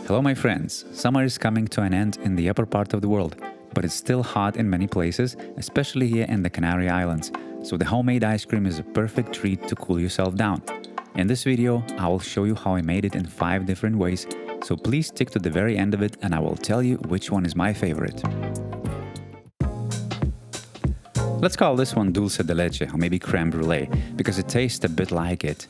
Hello my friends, summer is coming to an end in the upper part of the world, but it's still hot in many places, especially here in the Canary Islands, so the homemade ice cream is a perfect treat to cool yourself down. In this video, I will show you how I made it in 5 different ways, so please stick to the very end of it and I will tell you which one is my favorite. Let's call this one Dulce de Leche or maybe Creme Brule, because it tastes a bit like it.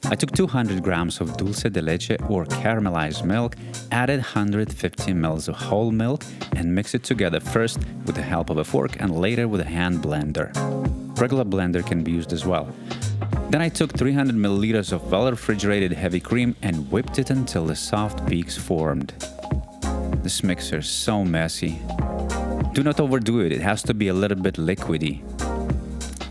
I took 200 grams of Dulce de Leche or caramelized milk, added 150 ml of whole milk and mixed it together first with the help of a fork and later with a hand blender. Regular blender can be used as well. Then I took 300 milliliters of well-refrigerated heavy cream and whipped it until the soft peaks formed. This mixer is so messy. Do not overdo it, it has to be a little bit liquidy.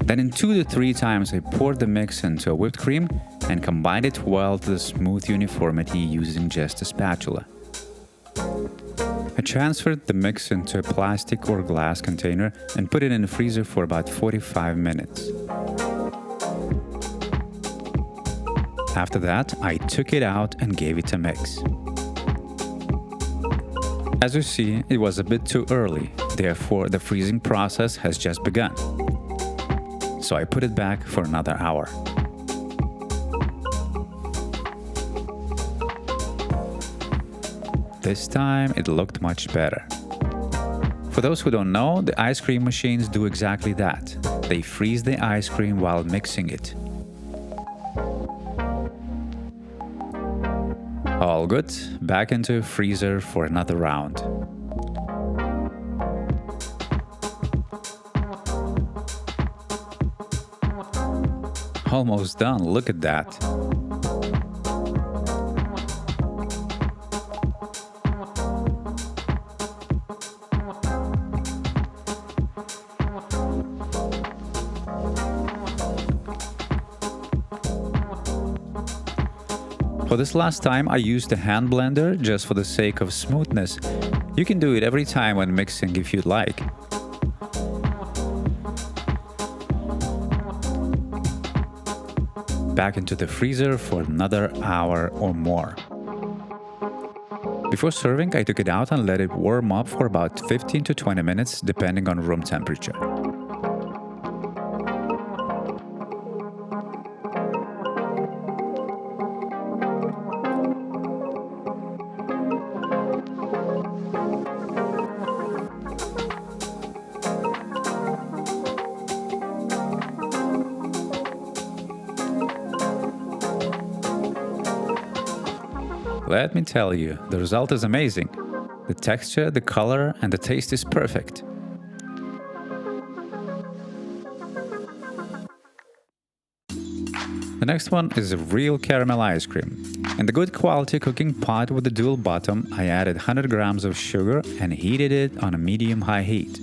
Then in 2 to 3 times I poured the mix into a whipped cream and combined it well to the smooth uniformity using just a spatula. I transferred the mix into a plastic or glass container and put it in the freezer for about 45 minutes. After that, I took it out and gave it a mix. As you see, it was a bit too early, therefore the freezing process has just begun. So I put it back for another hour. This time it looked much better. For those who don't know, the ice cream machines do exactly that. They freeze the ice cream while mixing it. All good, back into freezer for another round. Almost done, look at that. For this last time, I used a hand blender just for the sake of smoothness. You can do it every time when mixing if you'd like. Back into the freezer for another hour or more. Before serving, I took it out and let it warm up for about 15 to 20 minutes depending on room temperature. Let me tell you, the result is amazing. The texture, the color, and the taste is perfect. The next one is a real caramel ice cream. In the good quality cooking pot with the dual bottom, I added 100 grams of sugar and heated it on a medium-high heat.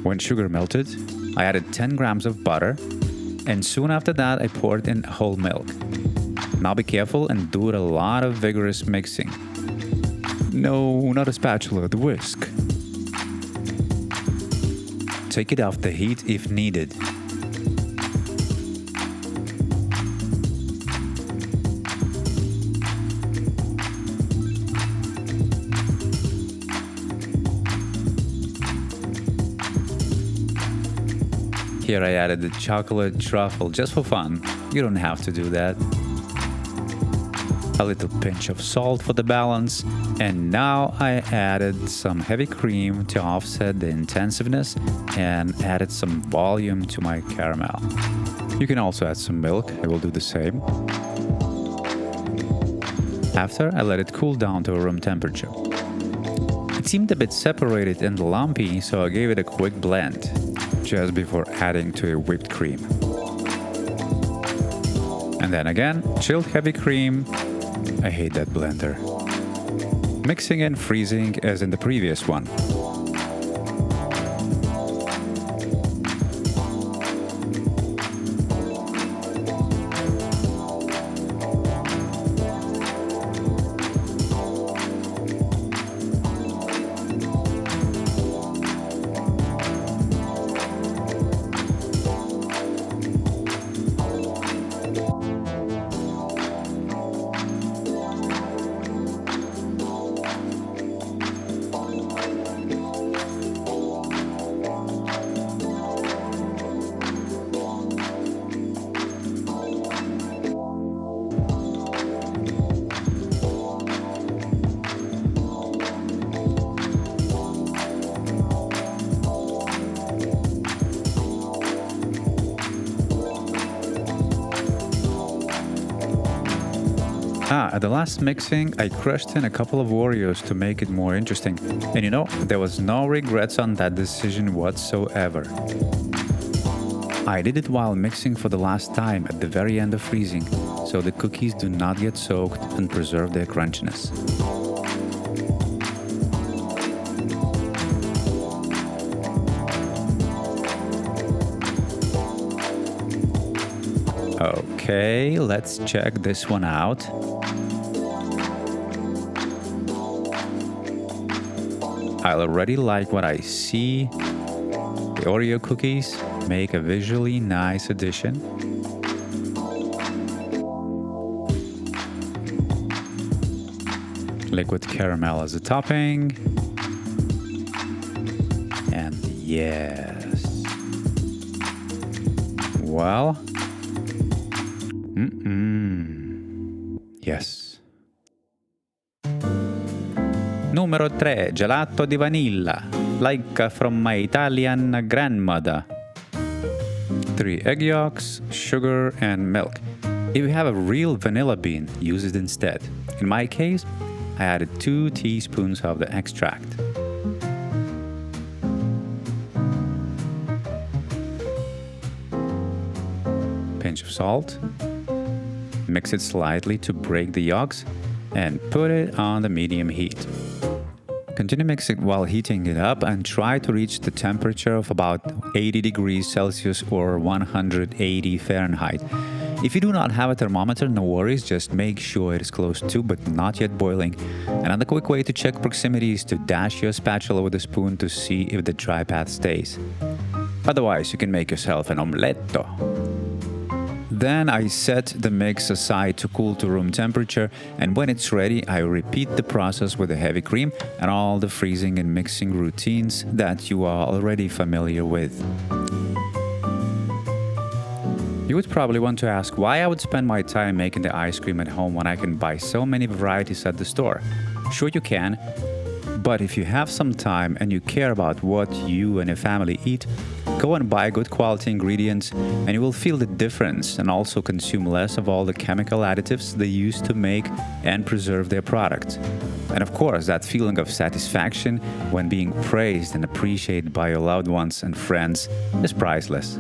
When sugar melted, I added 10 grams of butter, and soon after that I poured in whole milk. Now be careful and do a lot of vigorous mixing. No, not a spatula, the whisk. Take it off the heat if needed. Here I added the chocolate truffle just for fun. You don't have to do that. A little pinch of salt for the balance, and now I added some heavy cream to offset the intensiveness and added some volume to my caramel. You can also add some milk, I will do the same. After, I let it cool down to room temperature. It seemed a bit separated and lumpy, so I gave it a quick blend, just before adding to a whipped cream. And then again, chilled heavy cream. I hate that blender. Mixing and freezing as in the previous one. At the last mixing, I crushed in a couple of Oreos to make it more interesting. And you know, there was no regrets on that decision whatsoever. I did it while mixing for the last time at the very end of freezing, so the cookies do not get soaked and preserve their crunchiness. Okay, let's check this one out. I already like what I see. The Oreo cookies make a visually nice addition. Liquid caramel as a topping. And yes. Well. Yes. Numero 3, gelato di vanilla, like from my Italian grandmother. 3 egg yolks, sugar, and milk. If you have a real vanilla bean, use it instead. In my case, I added 2 teaspoons of the extract. Pinch of salt. Mix it slightly to break the yolks and put it on the medium heat. Continue mixing while heating it up and try to reach the temperature of about 80 degrees Celsius or 180 Fahrenheit. If you do not have a thermometer, no worries, just make sure it is close to but not yet boiling. Another quick way to check proximity is to dash your spatula with a spoon to see if the dry path stays. Otherwise, you can make yourself an omeletto. Then I set the mix aside to cool to room temperature, and when it's ready, I repeat the process with the heavy cream and all the freezing and mixing routines that you are already familiar with. You would probably want to ask why I would spend my time making the ice cream at home when I can buy so many varieties at the store. Sure you can, but if you have some time and you care about what you and your family eat, go and buy good quality ingredients and you will feel the difference and also consume less of all the chemical additives they use to make and preserve their products. And of course, that feeling of satisfaction when being praised and appreciated by your loved ones and friends is priceless.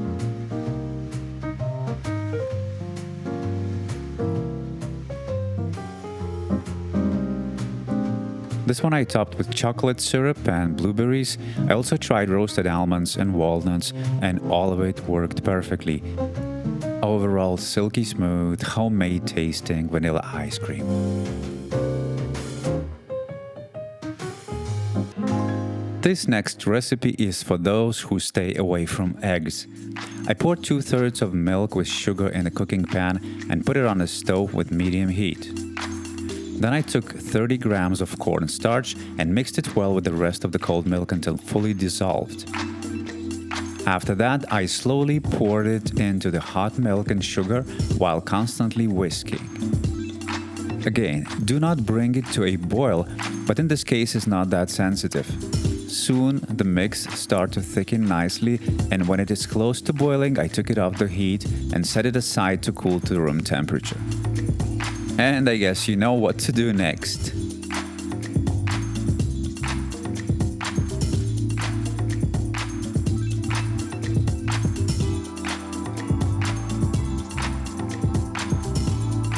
This one I topped with chocolate syrup and blueberries. I also tried roasted almonds and walnuts, and all of it worked perfectly. Overall, silky smooth, homemade tasting vanilla ice cream. This next recipe is for those who stay away from eggs. I poured 2/3 of milk with sugar in a cooking pan and put it on the stove with medium heat. Then I took 30 grams of cornstarch and mixed it well with the rest of the cold milk until fully dissolved. After that, I slowly poured it into the hot milk and sugar while constantly whisking. Again, do not bring it to a boil, but in this case it's not that sensitive. Soon the mix started to thicken nicely, and when it is close to boiling, I took it off the heat and set it aside to cool to room temperature. And I guess you know what to do next.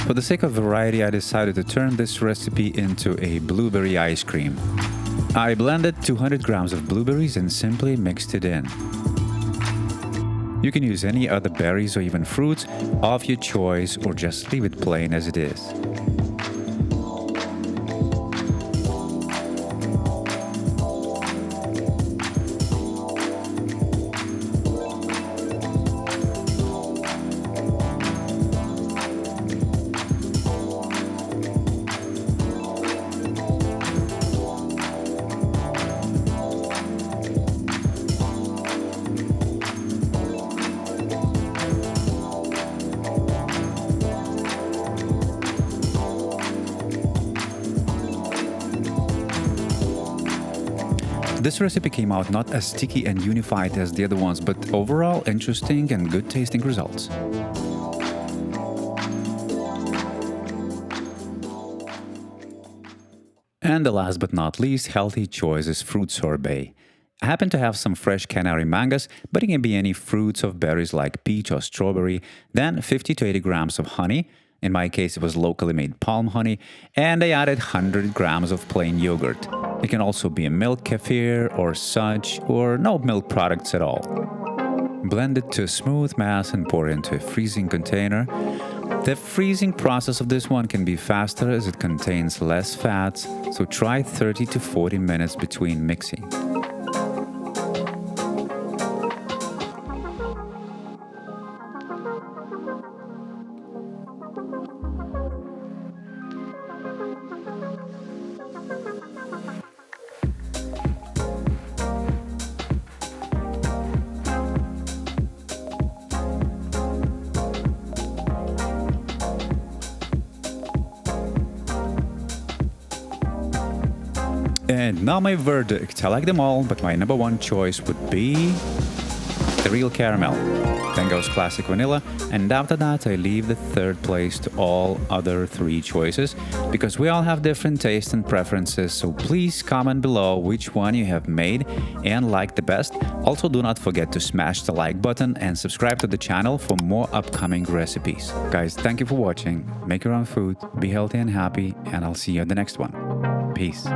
For the sake of variety, I decided to turn this recipe into a blueberry ice cream. I blended 200 grams of blueberries and simply mixed it in. You can use any other berries or even fruits of your choice, or just leave it plain as it is. This recipe came out not as sticky and unified as the other ones, but overall interesting and good tasting results. And the last but not least healthy choice is Fruit Sorbet. I happen to have some fresh canary mangoes, but it can be any fruits of berries like peach or strawberry, then 50 to 80 grams of honey. In my case, it was locally made palm honey, and I added 100 grams of plain yogurt. It can also be a milk kefir or such, or no milk products at all. Blend it to a smooth mass and pour it into a freezing container. The freezing process of this one can be faster as it contains less fats, so try 30 to 40 minutes between mixing. And now my verdict. I like them all, but my number one choice would be the real caramel. Then goes classic vanilla, and after that I leave the third place to all other three choices, because we all have different tastes and preferences, so please comment below which one you have made and liked the best. Also, do not forget to smash the like button and subscribe to the channel for more upcoming recipes. Guys, thank you for watching. Make your own food, be healthy and happy, and I'll see you at the next one. Peace.